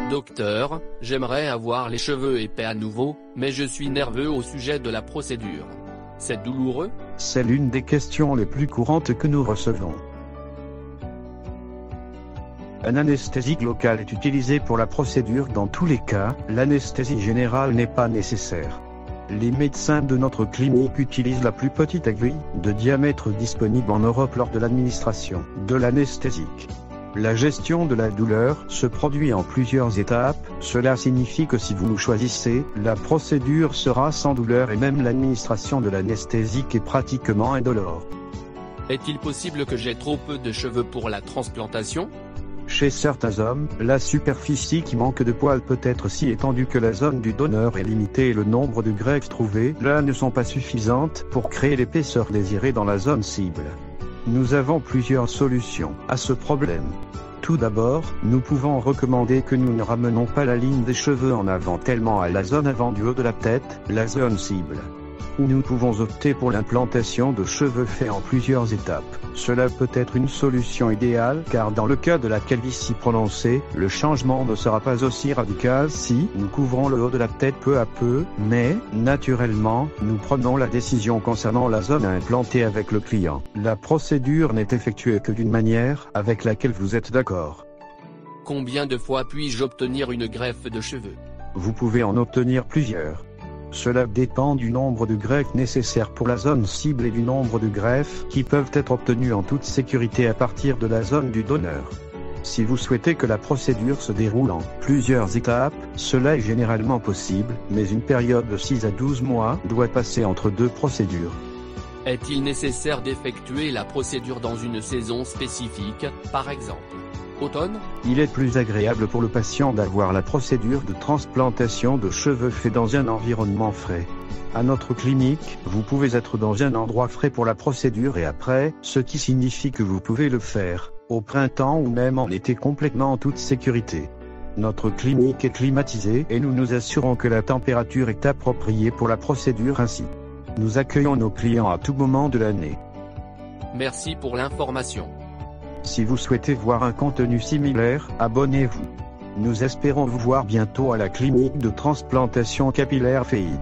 Docteur, j'aimerais avoir les cheveux épais à nouveau, mais je suis nerveux au sujet de la procédure. C'est douloureux? C'est l'une des questions les plus courantes que nous recevons. Un anesthésique local est utilisé pour la procédure dans tous les cas, l'anesthésie générale n'est pas nécessaire. Les médecins de notre clinique utilisent la plus petite aiguille de diamètre disponible en Europe lors de l'administration de l'anesthésique. La gestion de la douleur se produit en plusieurs étapes, cela signifie que si vous nous choisissez, la procédure sera sans douleur et même l'administration de l'anesthésique est pratiquement indolore. Est-il possible que j'ai trop peu de cheveux pour la transplantation? Chez certains hommes, la superficie qui manque de poils peut être si étendue que la zone du donneur est limitée et le nombre de greffes trouvées là ne sont pas suffisantes pour créer l'épaisseur désirée dans la zone cible. Nous avons plusieurs solutions à ce problème. Tout d'abord, nous pouvons recommander que nous ne ramenons pas la ligne des cheveux en avant tellement à la zone avant du haut de la tête, la zone cible. Ou nous pouvons opter pour l'implantation de cheveux faits en plusieurs étapes. Cela peut être une solution idéale car dans le cas de la calvitie prononcée, le changement ne sera pas aussi radical si nous couvrons le haut de la tête peu à peu, mais, naturellement, nous prenons la décision concernant la zone à implanter avec le client. La procédure n'est effectuée que d'une manière avec laquelle vous êtes d'accord. Combien de fois puis-je obtenir une greffe de cheveux? Vous pouvez en obtenir plusieurs. Cela dépend du nombre de greffes nécessaires pour la zone cible et du nombre de greffes qui peuvent être obtenues en toute sécurité à partir de la zone du donneur. Si vous souhaitez que la procédure se déroule en plusieurs étapes, cela est généralement possible, mais une période de 6 à 12 mois doit passer entre deux procédures. Est-il nécessaire d'effectuer la procédure dans une saison spécifique, par exemple automne? Il est plus agréable pour le patient d'avoir la procédure de transplantation de cheveux fait dans un environnement frais. À notre clinique, vous pouvez être dans un endroit frais pour la procédure et après, ce qui signifie que vous pouvez le faire, au printemps ou même en été complètement en toute sécurité. Notre clinique est climatisée et nous nous assurons que la température est appropriée pour la procédure ainsi. Nous accueillons nos clients à tout moment de l'année. Merci pour l'information. Si vous souhaitez voir un contenu similaire, abonnez-vous. Nous espérons vous voir bientôt à la clinique de transplantation capillaire FEID.